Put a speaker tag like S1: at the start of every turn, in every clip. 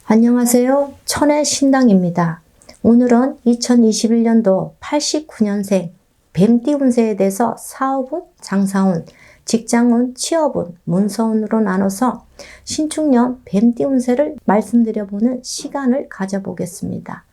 S1: 안녕하세요. 천의 신당입니다. 오늘은 2021년도 89년생 뱀띠 운세에 대해서 사업운, 장사운, 직장운, 취업운, 문서운으로 나눠서 신축년 뱀띠 운세를 말씀드려보는 시간을 가져보겠습니다.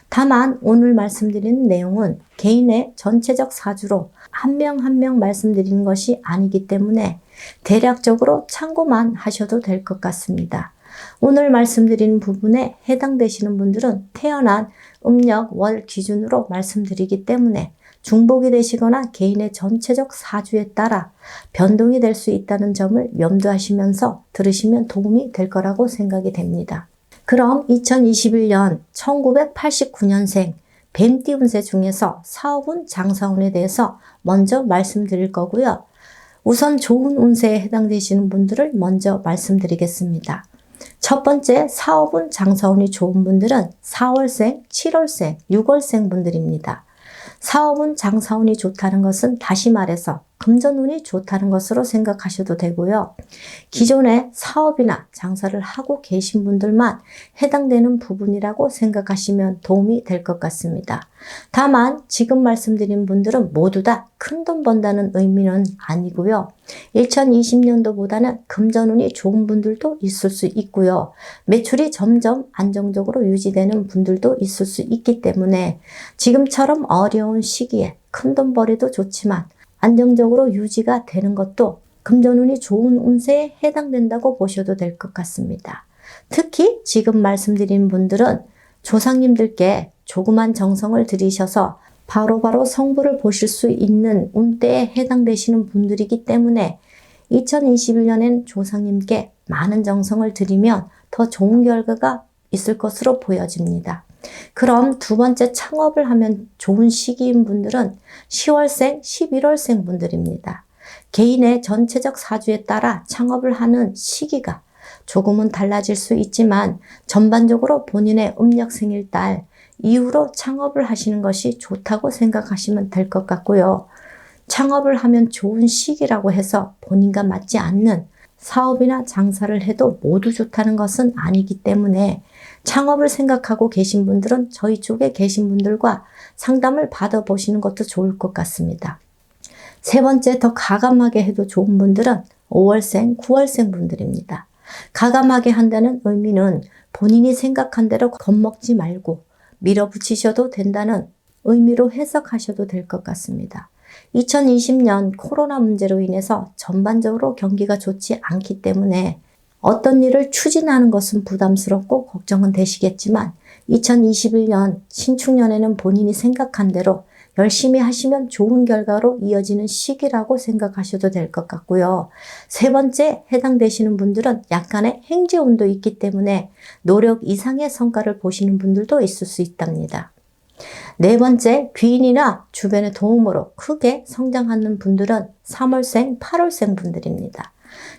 S1: 다만 오늘 말씀드리는 내용은 개인의 전체적 사주로 한 명 한 명 말씀드리는 것이 아니기 때문에 대략적으로 참고만 하셔도 될 것 같습니다. 오늘 말씀드리는 부분에 해당되시는 분들은 태어난 음력 월 기준으로 말씀드리기 때문에 중복이 되시거나 개인의 전체적 사주에 따라 변동이 될 수 있다는 점을 염두하시면서 들으시면 도움이 될 거라고 생각이 됩니다. 그럼 2021년 1989년생 뱀띠 운세 중에서 사업운, 장사운에 대해서 먼저 말씀드릴 거고요. 우선 좋은 운세에 해당되시는 분들을 먼저 말씀드리겠습니다. 첫 번째 사업운, 장사운이 좋은 분들은 4월생, 7월생, 6월생 분들입니다. 사업운, 장사운이 좋다는 것은 다시 말해서 금전운이 좋다는 것으로 생각하셔도 되고요. 기존에 사업이나 장사를 하고 계신 분들만 해당되는 부분이라고 생각하시면 도움이 될 것 같습니다. 다만 지금 말씀드린 분들은 모두 다 큰돈 번다는 의미는 아니고요. 2020년도보다는 금전운이 좋은 분들도 있을 수 있고요. 매출이 점점 안정적으로 유지되는 분들도 있을 수 있기 때문에 지금처럼 어려운 시기에 큰돈 벌이도 좋지만 안정적으로 유지가 되는 것도 금전운이 좋은 운세에 해당된다고 보셔도 될 것 같습니다. 특히 지금 말씀드린 분들은 조상님들께 조그만 정성을 들이셔서 바로바로 성부를 보실 수 있는 운대에 해당되시는 분들이기 때문에 2021년엔 조상님께 많은 정성을 들이면 더 좋은 결과가 있을 것으로 보여집니다. 그럼 두 번째 창업을 하면 좋은 시기인 분들은 10월생, 11월생 분들입니다. 개인의 전체적 사주에 따라 창업을 하는 시기가 조금은 달라질 수 있지만 전반적으로 본인의 음력 생일달 이후로 창업을 하시는 것이 좋다고 생각하시면 될 것 같고요. 창업을 하면 좋은 시기라고 해서 본인과 맞지 않는 사업이나 장사를 해도 모두 좋다는 것은 아니기 때문에 창업을 생각하고 계신 분들은 저희 쪽에 계신 분들과 상담을 받아보시는 것도 좋을 것 같습니다. 세 번째, 더 가감하게 해도 좋은 분들은 5월생, 9월생 분들입니다. 가감하게 한다는 의미는 본인이 생각한 대로 겁먹지 말고 밀어붙이셔도 된다는 의미로 해석하셔도 될 것 같습니다. 2020년 코로나 문제로 인해서 전반적으로 경기가 좋지 않기 때문에 어떤 일을 추진하는 것은 부담스럽고 걱정은 되시겠지만 2021년 신축년에는 본인이 생각한 대로 열심히 하시면 좋은 결과로 이어지는 시기라고 생각하셔도 될 것 같고요. 세 번째, 해당되시는 분들은 약간의 행제운도 있기 때문에 노력 이상의 성과를 보시는 분들도 있을 수 있답니다. 네 번째, 귀인이나 주변의 도움으로 크게 성장하는 분들은 3월생, 8월생 분들입니다.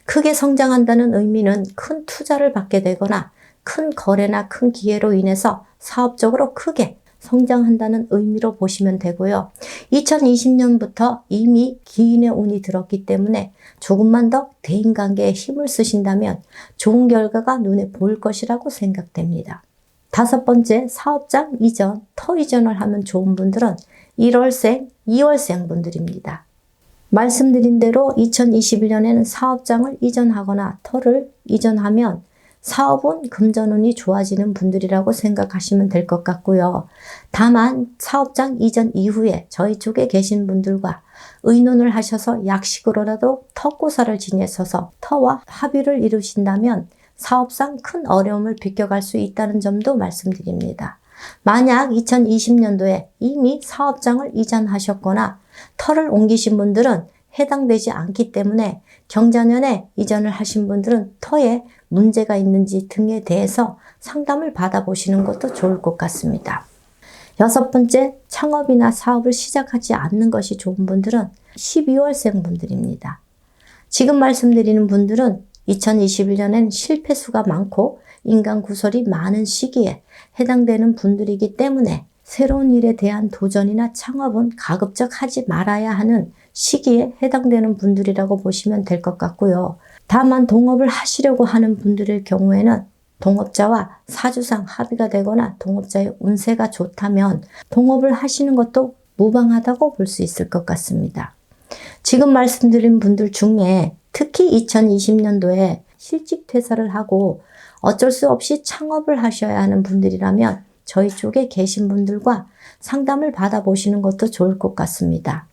S1: 크게 성장한다는 의미는 큰 투자를 받게 되거나 큰 거래나 큰 기회로 인해서 사업적으로 크게 성장한다는 의미로 보시면 되고요. 2020년부터 이미 기인의 운이 들었기 때문에 조금만 더 대인관계에 힘을 쓰신다면 좋은 결과가 눈에 보일 것이라고 생각됩니다. 다섯 번째, 사업장 이전, 터 이전을 하면 좋은 분들은 1월생, 2월생 분들입니다. 말씀드린 대로 2021년에는 사업장을 이전하거나 터를 이전하면 사업운, 금전운이 좋아지는 분들이라고 생각하시면 될 것 같고요. 다만 사업장 이전 이후에 저희 쪽에 계신 분들과 의논을 하셔서 약식으로라도 터고사를 지내셔서 터와 합의를 이루신다면 사업상 큰 어려움을 비껴갈 수 있다는 점도 말씀드립니다. 만약 2020년도에 이미 사업장을 이전하셨거나 터를 옮기신 분들은 해당되지 않기 때문에 경자년에 이전을 하신 분들은 터에 문제가 있는지 등에 대해서 상담을 받아보시는 것도 좋을 것 같습니다. 여섯 번째, 창업이나 사업을 시작하지 않는 것이 좋은 분들은 12월생 분들입니다. 지금 말씀드리는 분들은 2021년엔 실패수가 많고 인간 구설이 많은 시기에 해당되는 분들이기 때문에 새로운 일에 대한 도전이나 창업은 가급적 하지 말아야 하는 시기에 해당되는 분들이라고 보시면 될 것 같고요. 다만 동업을 하시려고 하는 분들의 경우에는 동업자와 사주상 합의가 되거나 동업자의 운세가 좋다면 동업을 하시는 것도 무방하다고 볼 수 있을 것 같습니다. 지금 말씀드린 분들 중에 특히 2020년도에 실직 퇴사를 하고 어쩔 수 없이 창업을 하셔야 하는 분들이라면 저희 쪽에 계신 분들과 상담을 받아보시는 것도 좋을 것 같습니다.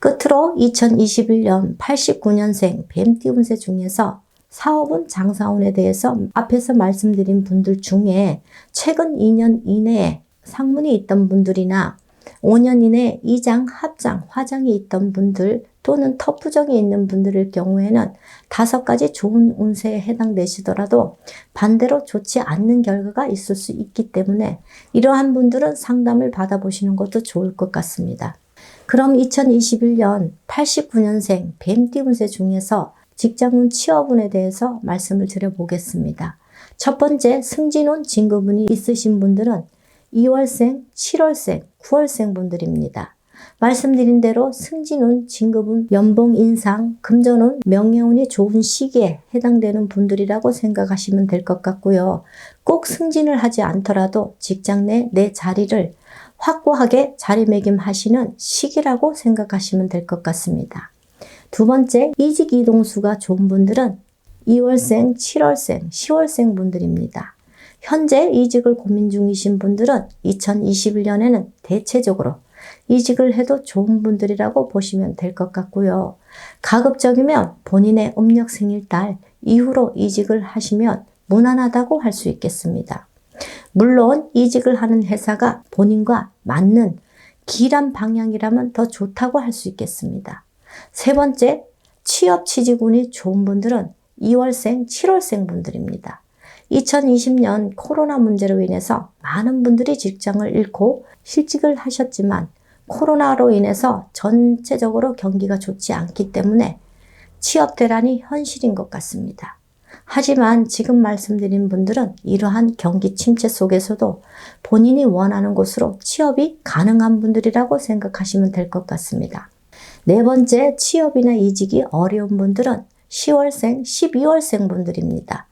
S1: 끝으로 2021년 89년생 뱀띠 운세 중에서 사업운, 장사운에 대해서 앞에서 말씀드린 분들 중에 최근 2년 이내에 상문이 있던 분들이나 5년 이내에 이장, 합장, 화장이 있던 분들 또는 터부정이 있는 분들의 경우에는 5가지 좋은 운세에 해당되시더라도 반대로 좋지 않는 결과가 있을 수 있기 때문에 이러한 분들은 상담을 받아보시는 것도 좋을 것 같습니다. 그럼 2021년 89년생 뱀띠 운세 중에서 직장운, 취업운에 대해서 말씀을 드려보겠습니다. 첫 번째, 승진운, 진급운이 있으신 분들은 2월생, 7월생, 9월생 분들입니다. 말씀드린 대로 승진운, 진급운, 연봉 인상, 금전운, 명예운이 좋은 시기에 해당되는 분들이라고 생각하시면 될 것 같고요. 꼭 승진을 하지 않더라도 직장 내 내 자리를 확고하게 자리매김하시는 시기라고 생각하시면 될 것 같습니다. 두 번째, 이직 이동수가 좋은 분들은 2월생, 7월생, 10월생 분들입니다. 현재 이직을 고민 중이신 분들은 2021년에는 대체적으로 이직을 해도 좋은 분들이라고 보시면 될 것 같고요. 가급적이면 본인의 음력 생일달 이후로 이직을 하시면 무난하다고 할 수 있겠습니다. 물론 이직을 하는 회사가 본인과 맞는 길한 방향이라면 더 좋다고 할 수 있겠습니다. 세 번째, 취업 취직운이 좋은 분들은 2월생, 7월생 분들입니다. 2020년 코로나 문제로 인해서 많은 분들이 직장을 잃고 실직을 하셨지만 코로나로 인해서 전체적으로 경기가 좋지 않기 때문에 취업 대란이 현실인 것 같습니다. 하지만 지금 말씀드린 분들은 이러한 경기 침체 속에서도 본인이 원하는 곳으로 취업이 가능한 분들이라고 생각하시면 될 것 같습니다. 네 번째, 취업이나 이직이 어려운 분들은 10월생, 12월생 분들입니다.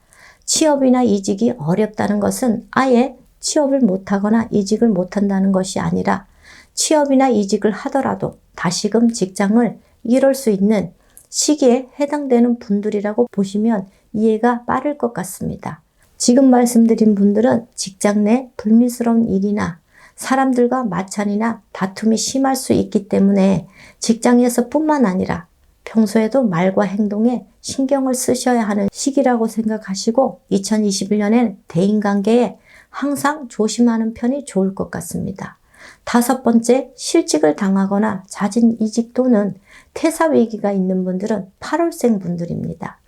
S1: 취업이나 이직이 어렵다는 것은 아예 취업을 못하거나 이직을 못한다는 것이 아니라 취업이나 이직을 하더라도 다시금 직장을 잃을 수 있는 시기에 해당되는 분들이라고 보시면 이해가 빠를 것 같습니다. 지금 말씀드린 분들은 직장 내 불미스러운 일이나 사람들과 마찰이나 다툼이 심할 수 있기 때문에 직장에서 뿐만 아니라 평소에도 말과 행동에 신경을 쓰셔야 하는 시기라고 생각하시고 2021년엔 대인관계에 항상 조심하는 편이 좋을 것 같습니다. 다섯 번째, 실직을 당하거나 잦은 이직 또는 퇴사 위기가 있는 분들은 8월생 분들입니다.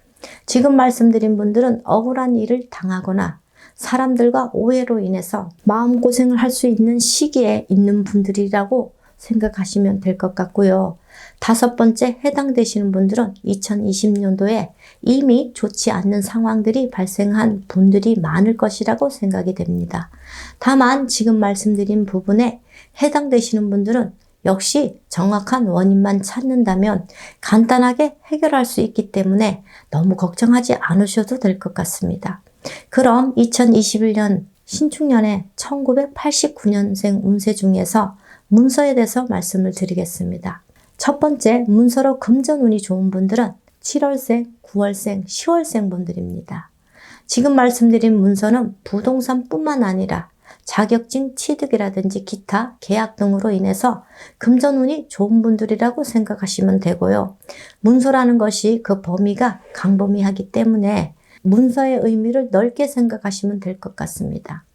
S1: 지금 말씀드린 분들은 억울한 일을 당하거나 사람들과 오해로 인해서 마음고생을 할 수 있는 시기에 있는 분들이라고 생각하시면 될 것 같고요. 다섯 번째, 해당되시는 분들은 2020년도에 이미 좋지 않는 상황들이 발생한 분들이 많을 것이라고 생각이 됩니다. 다만 지금 말씀드린 부분에 해당되시는 분들은 역시 정확한 원인만 찾는다면 간단하게 해결할 수 있기 때문에 너무 걱정하지 않으셔도 될 것 같습니다. 그럼 2021년 신축년에 1989년생 운세 중에서 문서에 대해서 말씀을 드리겠습니다. 첫 번째, 문서로 금전운이 좋은 분들은 7월생, 9월생, 10월생 분들입니다. 지금 말씀드린 문서는 부동산뿐만 아니라 자격증 취득이라든지 기타 계약 등으로 인해서 금전운이 좋은 분들이라고 생각하시면 되고요. 문서라는 것이 그 범위가 광범위하기 때문에 문서의 의미를 넓게 생각하시면 될 것 같습니다.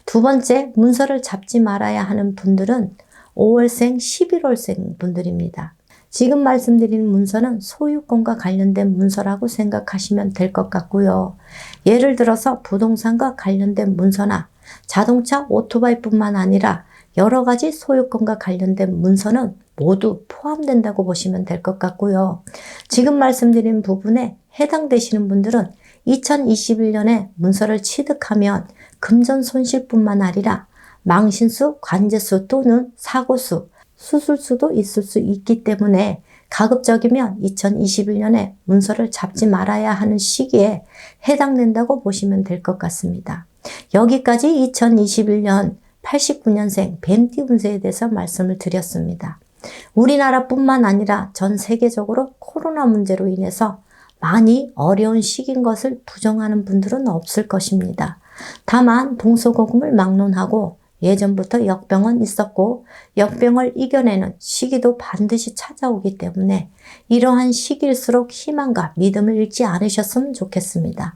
S1: 두 번째, 문서를 잡지 말아야 하는 분들은 5월생, 11월생 분들입니다. 지금 말씀드린 문서는 소유권과 관련된 문서라고 생각하시면 될 것 같고요. 예를 들어서 부동산과 관련된 문서나 자동차, 오토바이뿐만 아니라 여러 가지 소유권과 관련된 문서는 모두 포함된다고 보시면 될 것 같고요. 지금 말씀드린 부분에 해당되시는 분들은 2021년에 문서를 취득하면 금전 손실뿐만 아니라 망신수, 관제수 또는 사고수, 수술수도 있을 수 있기 때문에 가급적이면 2021년에 문서를 잡지 말아야 하는 시기에 해당된다고 보시면 될 것 같습니다. 여기까지 2021년 89년생 뱀띠 운세에 대해서 말씀을 드렸습니다. 우리나라뿐만 아니라 전 세계적으로 코로나 문제로 인해서 많이 어려운 시기인 것을 부정하는 분들은 없을 것입니다. 다만 동서고금을 막론하고 예전부터 역병은 있었고 역병을 이겨내는 시기도 반드시 찾아오기 때문에 이러한 시기일수록 희망과 믿음을 잃지 않으셨으면 좋겠습니다.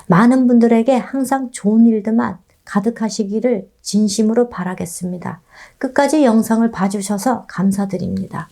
S1: 많은 분들에게 항상 좋은 일들만 가득하시기를 진심으로 바라겠습니다. 끝까지 영상을 봐주셔서 감사드립니다.